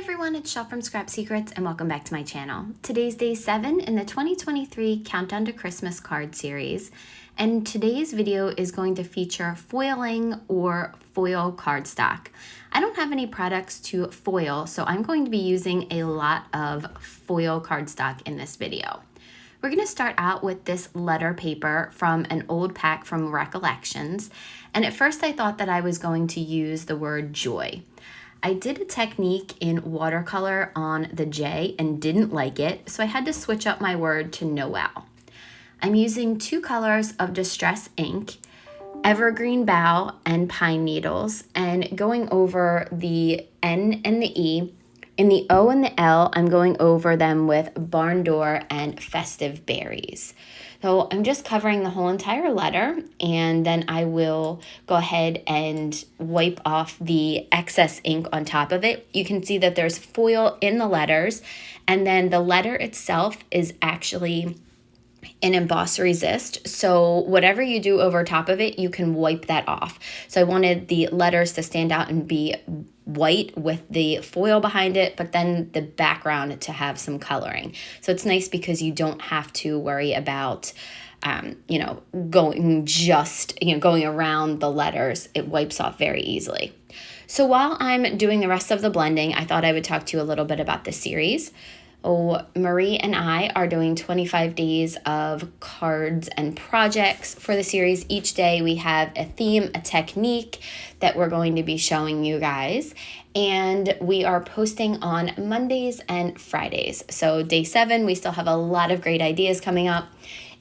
everyone, it's Shop from Scrap Secrets and welcome back to my channel. Today's day 7 in the 2023 Countdown to Christmas card series, and today's video is going to feature foiling or foil cardstock. I don't have any products to foil, so I'm going to be using a lot of foil cardstock in this video. We're going to start out with this letter paper from an old pack from Recollections, and at first I thought that I was going to use the word joy. I did a technique in watercolor on the J and didn't like it, so I had to switch up my word to Noel. I'm using 2 colors of Distress ink, Evergreen Bough and Pine Needles, and going over the N and the E. In the O and the L, I'm going over them with Barn Door and Festive Berries. So I'm just covering the whole entire letter, and then I will go ahead and wipe off the excess ink on top of it. You can see that there's foil in the letters, and then the letter itself is actually an emboss resist, so whatever you do over top of it, you can wipe that off. So I wanted the letters to stand out and be white with the foil behind it, but then the background to have some coloring. So it's nice because you don't have to worry about going around the letters. It wipes off very easily. So while I'm doing the rest of the blending, I thought I would talk to you a little bit about the series. Marie and I are doing 25 days of cards and projects for the series. Each day we have a theme, a technique that we're going to be showing you guys. And we are posting on Mondays and Fridays. So day 7, we still have a lot of great ideas coming up.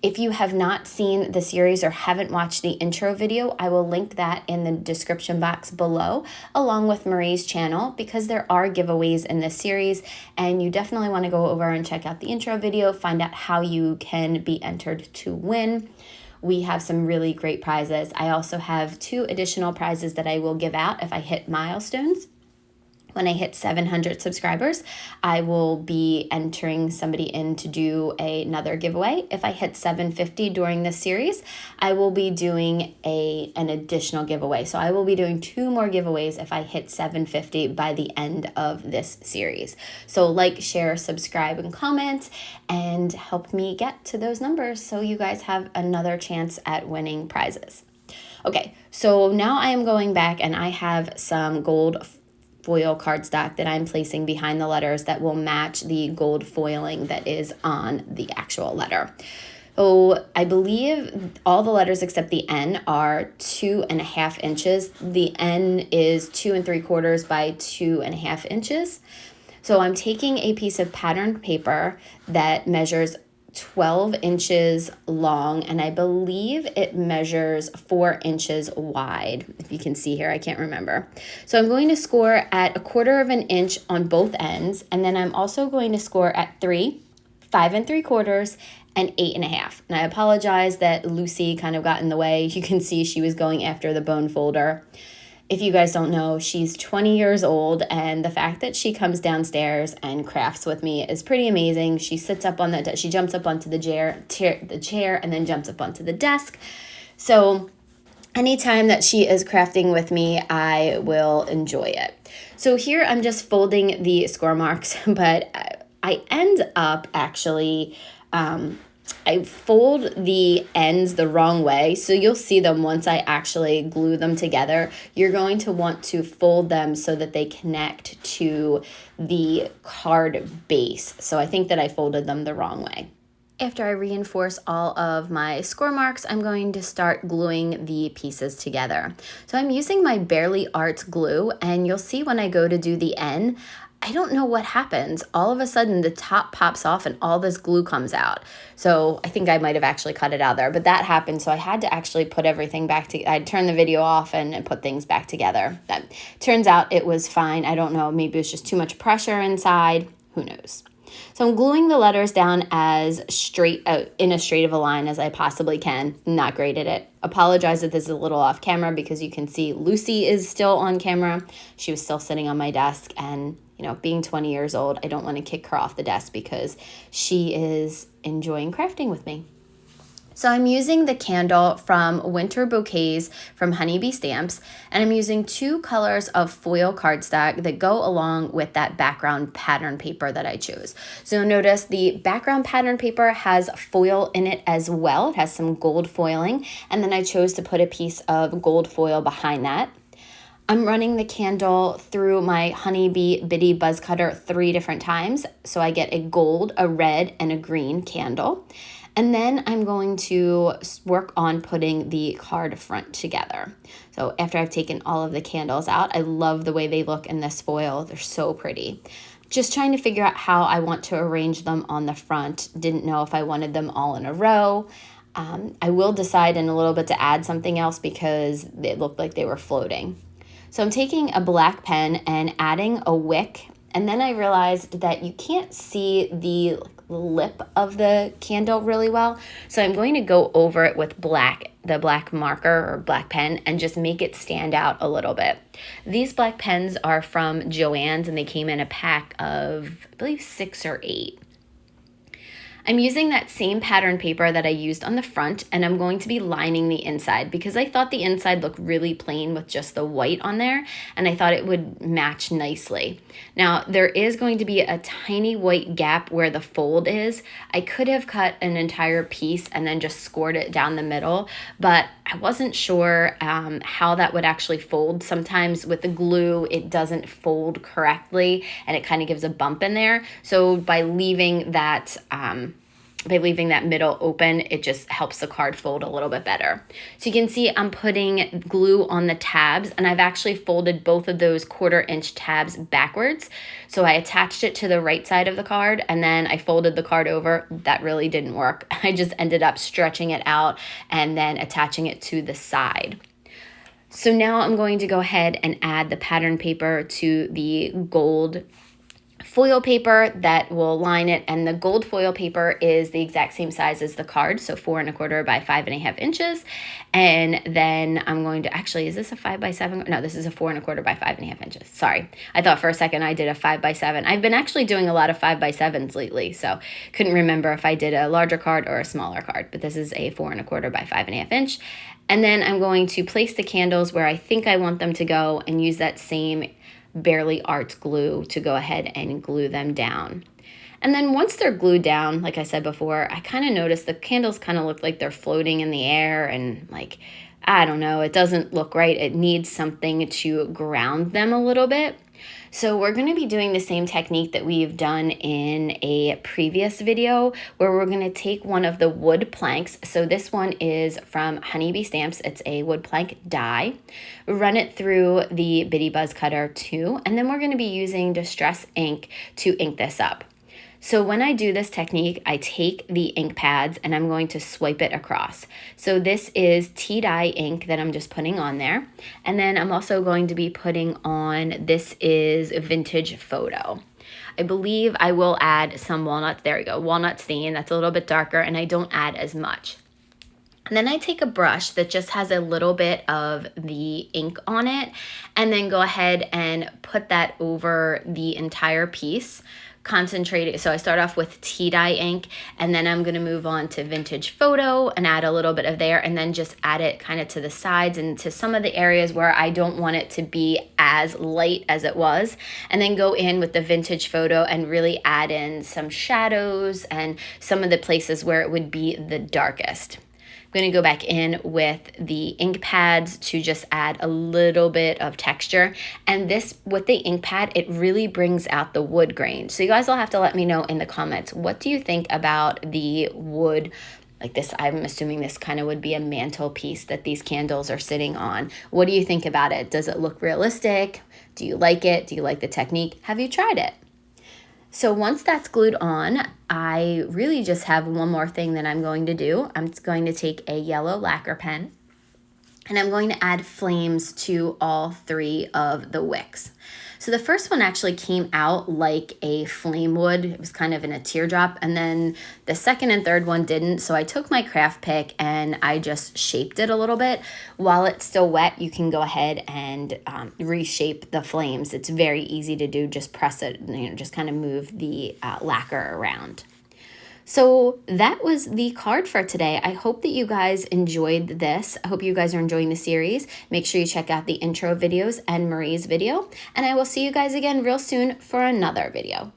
If you have not seen the series or haven't watched the intro video, I will link that in the description box below, along with Marie's channel, because there are giveaways in this series, and you definitely want to go over and check out the intro video, find out how you can be entered to win. We have some really great prizes. I also have 2 additional prizes that I will give out if I hit milestones. When I hit 700 subscribers, I will be entering somebody in to do another giveaway. If I hit 750 during this series, I will be doing an additional giveaway. So I will be doing 2 more giveaways if I hit 750 by the end of this series. So like, share, subscribe, and comment, and help me get to those numbers so you guys have another chance at winning prizes. Okay, so now I am going back and I have some gold foil cardstock that I'm placing behind the letters that will match the gold foiling that is on the actual letter. So I believe all the letters except the N are 2.5 inches. The N is 2 3/4 by 2.5 inches. So I'm taking a piece of patterned paper that measures 12 inches long, and I believe it measures 4 inches wide. If you can see here, I can't remember. So I'm going to score at 1/4 inch on both ends, and then I'm also going to score at 3, 5 3/4, and 8.5. And I apologize that Lucy kind of got in the way. You can see she was going after the bone folder. If you guys don't know, she's 20 years old, and the fact that she comes downstairs and crafts with me is pretty amazing. She sits up on she jumps up onto the chair and then jumps up onto the desk. So anytime that she is crafting with me, I will enjoy it. So here I'm just folding the score marks, but I end up actually I fold the ends the wrong way, so you'll see them once I actually glue them together. You're going to want to fold them so that they connect to the card base. So I think that I folded them the wrong way. After I reinforce all of my score marks, I'm going to start gluing the pieces together. So I'm using my Bearly Arts glue, and you'll see when I go to do the N, I don't know what happens. All of a sudden, the top pops off and all this glue comes out. So I think I might have actually cut it out there, but that happened. So I had to actually put everything back together. I turned the video off and put things back together. That turns out it was fine. I don't know. Maybe it was just too much pressure inside. Who knows? So I'm gluing the letters down as straight in as straight of a line as I possibly can. Not great at it. Apologize that this is a little off camera because you can see Lucy is still on camera. She was still sitting on my desk, and being 20 years old, I don't want to kick her off the desk because she is enjoying crafting with me. So I'm using the candle from Winter Bouquets from Honeybee Stamps, and I'm using 2 colors of foil cardstock that go along with that background pattern paper that I chose. So you'll notice the background pattern paper has foil in it as well. It has some gold foiling, and then I chose to put a piece of gold foil behind that. I'm running the candle through my Honeybee Bitty Buzz Cutter 3 different times, so I get a gold, a red, and a green candle. And then I'm going to work on putting the card front together. So after I've taken all of the candles out, I love the way they look in this foil. They're so pretty. Just trying to figure out how I want to arrange them on the front. Didn't know if I wanted them all in a row. I will decide in a little bit to add something else because it looked like they were floating. So I'm taking a black pen and adding a wick, and then I realized that you can't see the lip of the candle really well. So I'm going to go over it with the black marker or black pen, and just make it stand out a little bit. These black pens are from Joann's, and they came in a pack of, I believe, 6 or 8. I'm using that same pattern paper that I used on the front, and I'm going to be lining the inside because I thought the inside looked really plain with just the white on there, and I thought it would match nicely. Now, there is going to be a tiny white gap where the fold is. I could have cut an entire piece and then just scored it down the middle, but I wasn't sure how that would actually fold. Sometimes with the glue, it doesn't fold correctly, and it kind of gives a bump in there. So by leaving that middle open, it just helps the card fold a little bit better. So you can see I'm putting glue on the tabs, and I've actually folded both of those 1/4 inch tabs backwards. So I attached it to the right side of the card, and then I folded the card over. That really didn't work. I just ended up stretching it out and then attaching it to the side. So now I'm going to go ahead and add the pattern paper to the gold foil paper that will line it, and the gold foil paper is the exact same size as the card, so 4 1/4 by 5 1/2 inches. And then I'm going to, actually, is this a 5 by 7? No, this is a 4 1/4 by 5 1/2 inches. Sorry, I thought for a second I did a 5 by 7. I've been actually doing a lot of 5 by 7s lately, so couldn't remember if I did a larger card or a smaller card, but this is a 4 1/4 by 5 1/2 inch. And then I'm going to place the candles where I think I want them to go and use that same Bearly Arts glue to go ahead and glue them down. And then once they're glued down, like I said before, I kind of noticed the candles kind of look like they're floating in the air, and like, I don't know, it doesn't look right. It needs something to ground them a little bit. So we're going to be doing the same technique that we've done in a previous video, where we're going to take one of the wood planks. So this one is from Honeybee Stamps. It's a wood plank die. Run it through the Bitty Buzz Cutter 2, and then we're going to be using Distress ink to ink this up. So when I do this technique, I take the ink pads and I'm going to swipe it across. So this is tea dye ink that I'm just putting on there. And then I'm also going to be putting on, this is Vintage Photo. I believe I will add some walnuts. There we go, walnut stain. That's a little bit darker, and I don't add as much. And then I take a brush that just has a little bit of the ink on it, and then go ahead and put that over the entire piece. Concentrated. So I start off with tea dye ink, and then I'm going to move on to Vintage Photo and add a little bit of there, and then just add it kind of to the sides and to some of the areas where I don't want it to be as light as it was, and then go in with the Vintage Photo and really add in some shadows and some of the places where it would be the darkest. I'm going to go back in with the ink pads to just add a little bit of texture. And this, with the ink pad, it really brings out the wood grain. So you guys will have to let me know in the comments, what do you think about the wood? Like this, I'm assuming this kind of would be a mantelpiece that these candles are sitting on. What do you think about it? Does it look realistic? Do you like it? Do you like the technique? Have you tried it? So once that's glued on, I really just have one more thing that I'm going to do. I'm going to take a yellow lacquer pen, and I'm going to add flames to all 3 of the wicks. So the first one actually came out like a flame would. It was kind of in a teardrop, and then the second and third one didn't. So I took my craft pick and I just shaped it a little bit. While it's still wet, you can go ahead and reshape the flames. It's very easy to do. Just press it, just kind of move the lacquer around. So that was the card for today. I hope that you guys enjoyed this. I hope you guys are enjoying the series. Make sure you check out the intro videos and Marie's video. And I will see you guys again real soon for another video.